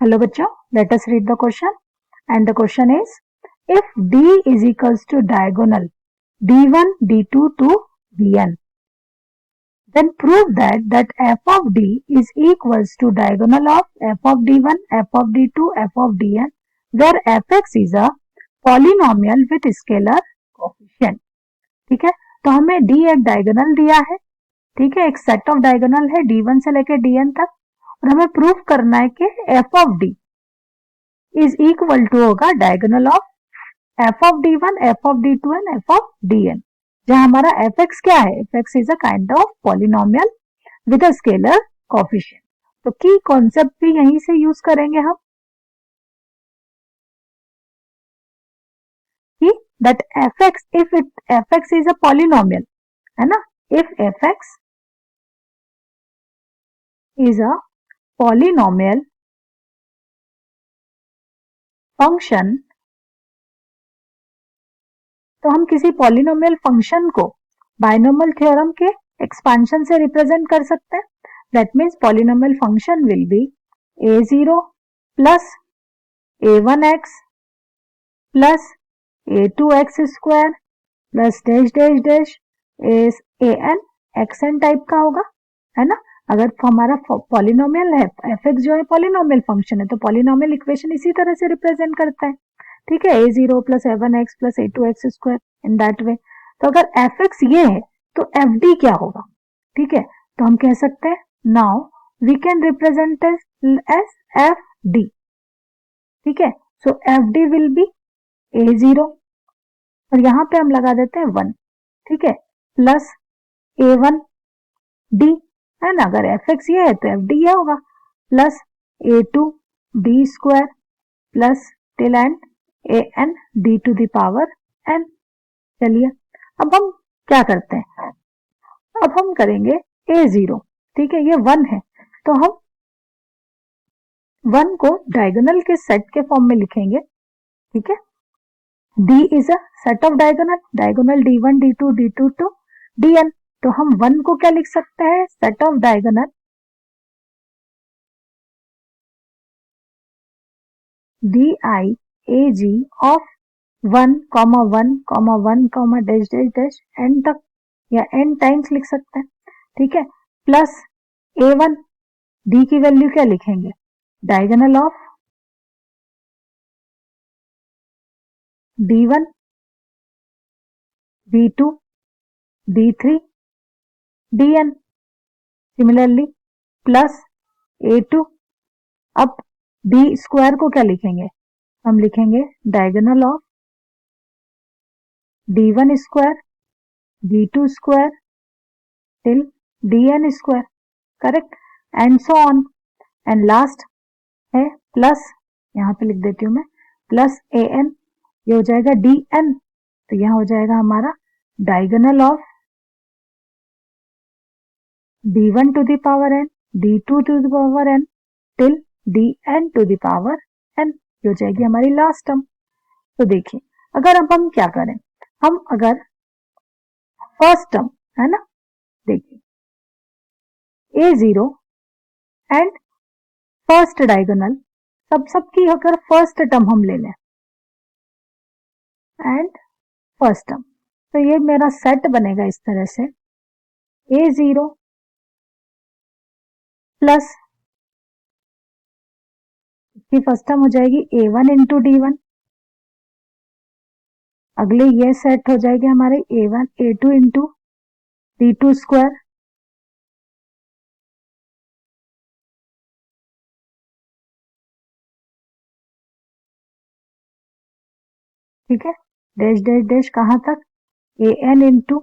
Hello बच्चों, let us read the question and the question is if D is equals to diagonal D1 D2 to Dn, then prove that f of D is equals to diagonal of f of D1 f of D2 f of Dn where fx is a polynomial with scalar coefficient। ठीक है, तो हमें D एक diagonal दिया है, ठीक है, एक सेट ऑफ डायगोनल है D1 से लेकर Dn तक और हमें प्रूफ करना है कि f of D is equal to होगा diagonal of f of D one f of D two and f of D n, जहां हमारा एफ एक्स क्या है, f x is a kind of polynomial with a scalar coefficient. तो की concept भी यहीं से यूज करेंगे हम कि that F x if F x is a polynomial, है ना, if F x is a polynomial function, तो हम किसी पॉलिनोमियल फंक्शन को बाइनोमियल थ्योरम के एक्सपेंशन से रिप्रेजेंट कर सकते हैं। That means polynomial function will be a0 plus a1x plus a2x square plus dash dash dash an xn type का होगा, है ना। अगर हमारा पॉलिनोमियल है, fx जो है पॉलिनोमियल फंक्शन है, तो पॉलिनोमियल इक्वेशन इसी तरह से रिप्रेजेंट करता है, ठीक है, a0 plus a1x plus a2x square in that way. तो अगर fx ये है तो fd क्या होगा, ठीक है, तो हम कह सकते हैं now we can represent as fd, ठीक है। सो fd विल बी a0 और यहां पे हम लगा देते हैं 1, ठीक है, प्लस a1d, है ना। अगर fx ये है तो fd ये होगा plus a2d square plus till and an d to the power n। चलिए अब हम क्या करते हैं, अब हम करेंगे a0, ठीक है, ये 1 है तो हम 1 को डायगोनल के सेट के फॉर्म में लिखेंगे, ठीक है। D इज a set of diagonal, diagonal D1 D2 D2 to Dn, तो हम 1 को क्या लिख सकते हैं, set of diagonal DIAG of 1, 1, 1, dash dash dash n तक या n टाइम्स लिख सकते हैं, ठीक है, प्लस a1 d की वैल्यू क्या लिखेंगे, diagonal of d1 d2 d3 dn, similarly plus a2, अब d स्क्वायर को क्या लिखेंगे, हम लिखेंगे diagonal of d1 square d2 square till dn square, correct, and so on. And last है प्लस, यहां पे लिख देती हूं मैं, प्लस an, ये हो जाएगा dn, तो यहां हो जाएगा हमारा diagonal of d1 to the power n d2 to the power n till dn to the power n, ये हो जाएगी हमारी लास्ट टर्म। तो देखिए अगर अब हम क्या करें, हम अगर फर्स्ट टर्म, है ना, देखिए a0 एंड फर्स्ट डायगोनल सबकी अगर फर्स्ट टर्म हम ले लें एंड फर्स्ट टर्म, तो ये मेरा सेट बनेगा इस तरह से a0 प्लस इसकी फर्स्ट टर्म हो जाएगी a1 इंटू d1, अगले ये सेट हो जाएगी हमारे a1 a2 into d2 square, ठीक है, डैश डैश डैश कहां तक, an इंटू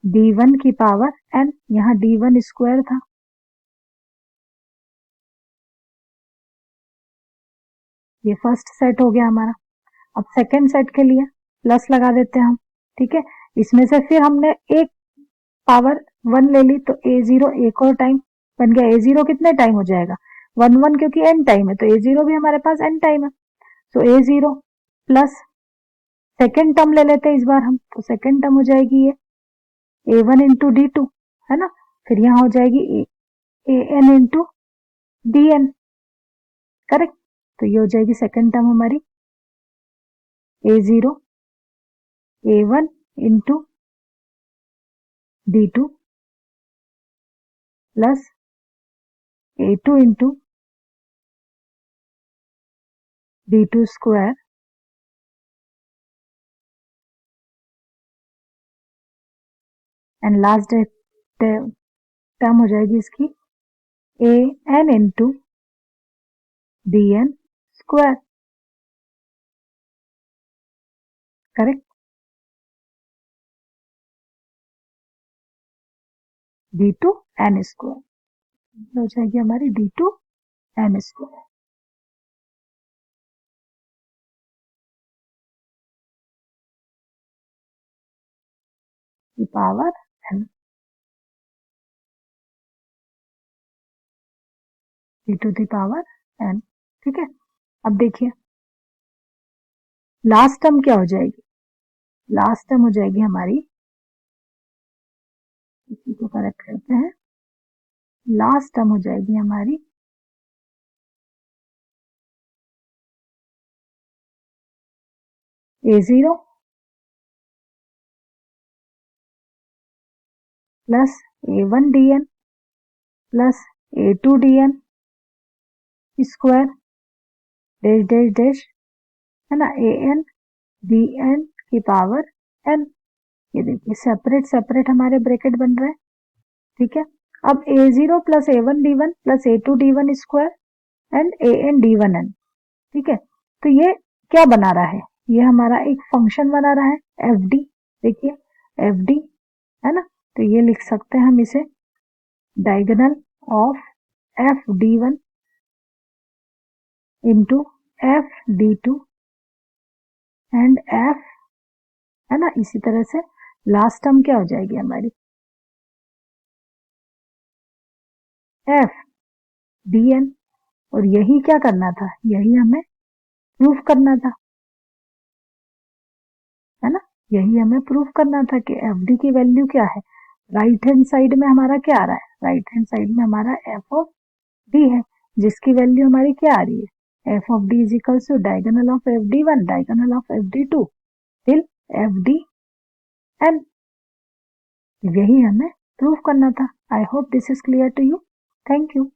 d1 की पावर n, यहां d1 स्क्वायर था, ये फर्स्ट सेट हो गया हमारा। अब सेकंड सेट के लिए प्लस लगा देते हैं हम, ठीक है, इसमें से फिर हमने एक पावर 1 ले ली तो a0 एक और टाइम बन गया, a0 कितने टाइम हो जाएगा 1 1, क्योंकि n टाइम है तो a0 भी हमारे पास n टाइम है, तो a0 प्लस सेकेंड टर्म ले लेते हैं इस बार हम, तो सेकेंड टर्म हो जाएगी ये a1 इंटू d2, है ना, फिर यहां हो जाएगी an इंटू dn, करेक्ट। तो ये हो जाएगी सेकेंड टर्म हमारी a0 a1 into d2 plus a2 into d2 square and last term हो जाएगी इसकी an into dn square, correct. d2 n square हो जाएगी हमारी d2 n स्क्वायर। की power n, e to the power n, ठीक है। अब देखिए लास्ट टर्म क्या हो जाएगी, लास्ट टर्म हो जाएगी हमारी, इसी को करेक्ट करते हैं, लास्ट टर्म हो जाएगी हमारी a0 plus a1 dn plus a2 dn square dash dash dash, है ना, an dn की पावर n। ये देखिए सेपरेट सेपरेट हमारे ब्रैकेट बन रहे हैं, ठीक है। अब a0 plus a1 d1 plus a2 d1 square and an d1n, ठीक है। तो ये क्या बना रहा है, ये हमारा एक फंक्शन बना रहा है fd, देखिए fd, है ना। तो ये लिख सकते हैं हम इसे diagonal of F d1 into F d2 and F, है ना। इसी तरह से लास्ट टर्म क्या हो जाएगी हमारी एफ dn, और यही क्या करना था, यही हमें प्रूफ करना था, है ना। यही हमें प्रूफ करना था कि fd की वैल्यू क्या है। राइट हैंड साइड में हमारा क्या आ रहा है, राइट हैंड साइड में हमारा एफ ऑफ डी है, जिसकी वैल्यू हमारी क्या आ रही है, f of d is equals to diagonal of f d one diagonal of f d two till f d n. यही हमें प्रूफ करना था। I hope this is clear to you. Thank you.